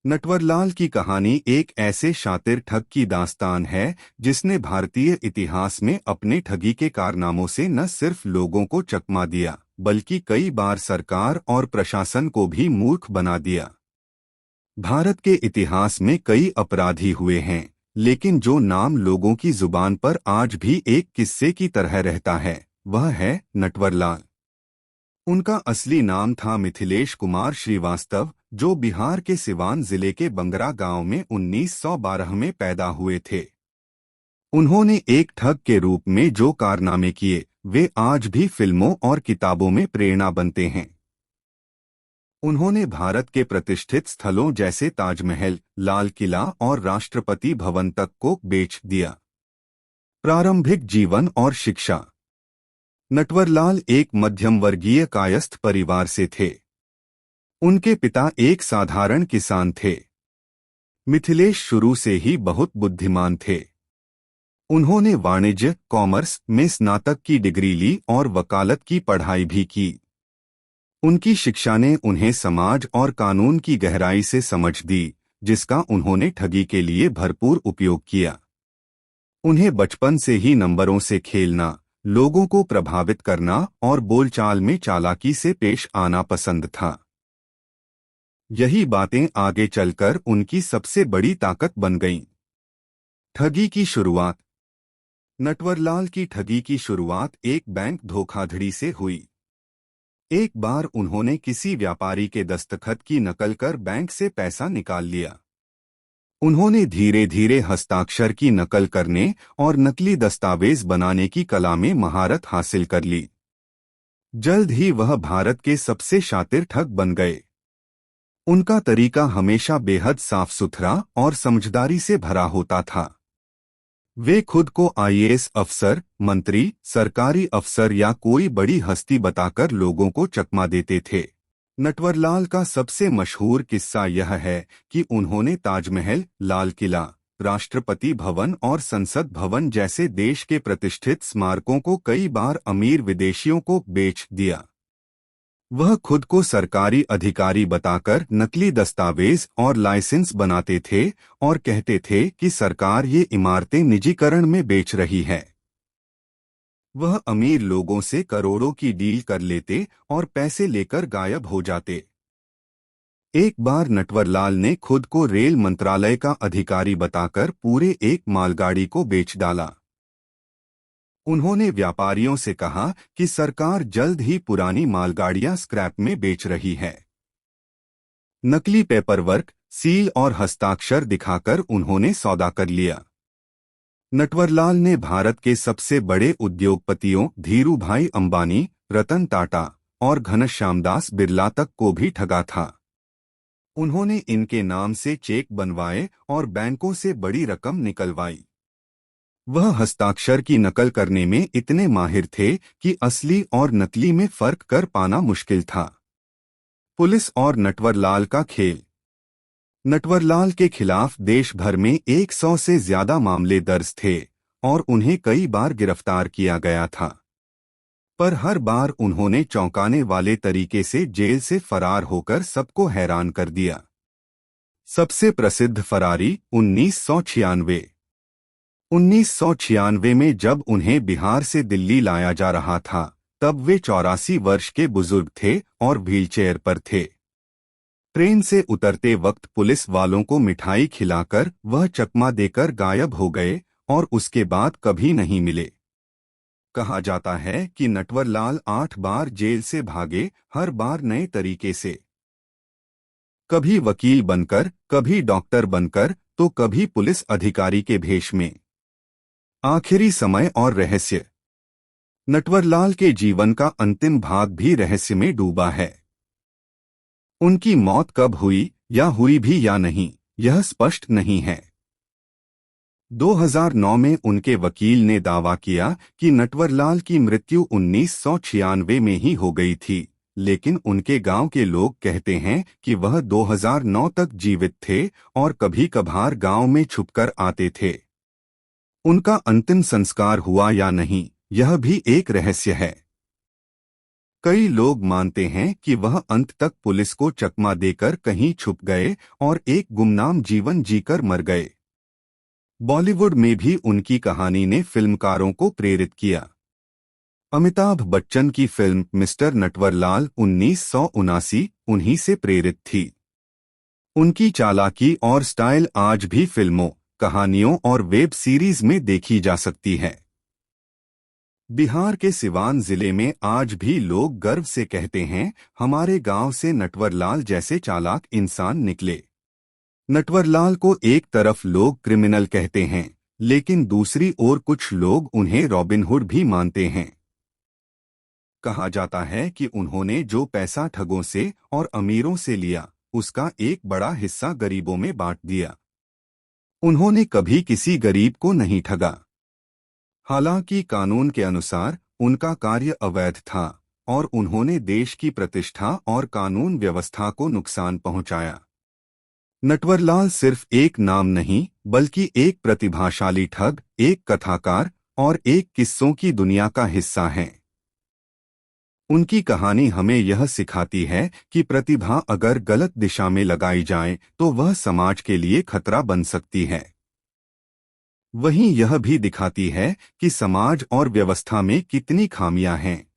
नटवरलाल की कहानी एक ऐसे शातिर ठग की दास्तान है जिसने भारतीय इतिहास में अपने ठगी के कारनामों से न सिर्फ लोगों को चकमा दिया बल्कि कई बार सरकार और प्रशासन को भी मूर्ख बना दिया। भारत के इतिहास में कई अपराधी हुए हैं, लेकिन जो नाम लोगों की जुबान पर आज भी एक किस्से की तरह रहता है वह है नटवरलाल। उनका असली नाम था मिथिलेश कुमार श्रीवास्तव, जो बिहार के सिवान जिले के बंगरा गांव में 1912 में पैदा हुए थे। उन्होंने एक ठग के रूप में जो कारनामे किए वे आज भी फिल्मों और किताबों में प्रेरणा बनते हैं। उन्होंने भारत के प्रतिष्ठित स्थलों जैसे ताजमहल, लाल किला और राष्ट्रपति भवन तक को बेच दिया। प्रारंभिक जीवन और शिक्षा। नटवरलाल एक मध्यम वर्गीय कायस्थ परिवार से थे। उनके पिता एक साधारण किसान थे। मिथिलेश शुरू से ही बहुत बुद्धिमान थे। उन्होंने वाणिज्य कॉमर्स में स्नातक की डिग्री ली और वकालत की पढ़ाई भी की। उनकी शिक्षा ने उन्हें समाज और कानून की गहराई से समझ दी, जिसका उन्होंने ठगी के लिए भरपूर उपयोग किया। उन्हें बचपन से ही नंबरों से खेलना, लोगों को प्रभावित करना और बोलचाल में चालाकी से पेश आना पसंद था। यही बातें आगे चलकर उनकी सबसे बड़ी ताकत बन गईं। ठगी की शुरुआत। नटवरलाल की ठगी की शुरुआत एक बैंक धोखाधड़ी से हुई। एक बार उन्होंने किसी व्यापारी के दस्तखत की नकल कर बैंक से पैसा निकाल लिया। उन्होंने धीरे धीरे हस्ताक्षर की नकल करने और नकली दस्तावेज बनाने की कला में महारत हासिल कर ली। जल्द ही वह भारत के सबसे शातिर ठग बन गए। उनका तरीका हमेशा बेहद साफ सुथरा और समझदारी से भरा होता था। वे खुद को आईएएस अफसर, मंत्री, सरकारी अफसर या कोई बड़ी हस्ती बताकर लोगों को चकमा देते थे। नटवरलाल का सबसे मशहूर किस्सा यह है कि उन्होंने ताजमहल, लाल किला, राष्ट्रपति भवन और संसद भवन जैसे देश के प्रतिष्ठित स्मारकों को कई बार अमीर विदेशियों को बेच दिया। वह खुद को सरकारी अधिकारी बताकर नकली दस्तावेज और लाइसेंस बनाते थे और कहते थे कि सरकार ये इमारतें निजीकरण में बेच रही है। वह अमीर लोगों से करोड़ों की डील कर लेते और पैसे लेकर गायब हो जाते। एक बार नटवरलाल ने खुद को रेल मंत्रालय का अधिकारी बताकर पूरे एक मालगाड़ी को बेच डाला। उन्होंने व्यापारियों से कहा कि सरकार जल्द ही पुरानी मालगाड़ियां स्क्रैप में बेच रही है। नकली पेपरवर्क, सील और हस्ताक्षर दिखाकर उन्होंने सौदा कर लिया। नटवरलाल ने भारत के सबसे बड़े उद्योगपतियों धीरूभाई अंबानी, रतन टाटा और घनश्याम दास बिरला तक को भी ठगा था। उन्होंने इनके नाम से चेक बनवाए और बैंकों से बड़ी रकम निकलवाई। वह हस्ताक्षर की नकल करने में इतने माहिर थे कि असली और नकली में फर्क कर पाना मुश्किल था। पुलिस और नटवरलाल का खेल। नटवरलाल के खिलाफ देश भर में 100 से ज्यादा मामले दर्ज थे और उन्हें कई बार गिरफ्तार किया गया था, पर हर बार उन्होंने चौंकाने वाले तरीके से जेल से फरार होकर सबको हैरान कर दिया। सबसे प्रसिद्ध फरारी 1996। 1996 में जब उन्हें बिहार से दिल्ली लाया जा रहा था, तब वे 84 वर्ष के बुजुर्ग थे और व्हीलचेयर पर थे। ट्रेन से उतरते वक्त पुलिस वालों को मिठाई खिलाकर वह चकमा देकर गायब हो गए और उसके बाद कभी नहीं मिले। कहा जाता है कि नटवरलाल 8 बार जेल से भागे, हर बार नए तरीके से। कभी वकील बनकर, कभी डॉक्टर बनकर, तो कभी पुलिस अधिकारी के भेष में। आखिरी समय और रहस्य। नटवरलाल के जीवन का अंतिम भाग भी रहस्य में डूबा है। उनकी मौत कब हुई या हुई भी या नहीं, यह स्पष्ट नहीं है। 2009 में उनके वकील ने दावा किया कि नटवरलाल की मृत्यु 1996 में ही हो गई थी, लेकिन उनके गांव के लोग कहते हैं कि वह 2009 तक जीवित थे और कभी कभार गांव में छुपकर आते थे। उनका अंतिम संस्कार हुआ या नहीं, यह भी एक रहस्य है। कई लोग मानते हैं कि वह अंत तक पुलिस को चकमा देकर कहीं छुप गए और एक गुमनाम जीवन जीकर मर गए। बॉलीवुड में भी उनकी कहानी ने फिल्मकारों को प्रेरित किया। अमिताभ बच्चन की फिल्म मिस्टर नटवरलाल 1979 उन्हीं से प्रेरित थी। उनकी चालाकी और स्टाइल आज भी फिल्मों, कहानियों और वेब सीरीज में देखी जा सकती है। बिहार के सिवान जिले में आज भी लोग गर्व से कहते हैं, हमारे गांव से नटवरलाल जैसे चालाक इंसान निकले। नटवरलाल को एक तरफ लोग क्रिमिनल कहते हैं, लेकिन दूसरी ओर कुछ लोग उन्हें रॉबिन हुड भी मानते हैं। कहा जाता है कि उन्होंने जो पैसा ठगों से और अमीरों से लिया, उसका एक बड़ा हिस्सा गरीबों में बांट दिया। उन्होंने कभी किसी गरीब को नहीं ठगा। हालांकि कानून के अनुसार उनका कार्य अवैध था और उन्होंने देश की प्रतिष्ठा और कानून व्यवस्था को नुकसान पहुंचाया। नटवरलाल सिर्फ एक नाम नहीं, बल्कि एक प्रतिभाशाली ठग, एक कथाकार और एक किस्सों की दुनिया का हिस्सा हैं। उनकी कहानी हमें यह सिखाती है कि प्रतिभा अगर गलत दिशा में लगाई जाए तो वह समाज के लिए खतरा बन सकती है। वहीं यह भी दिखाती है कि समाज और व्यवस्था में कितनी खामियां हैं।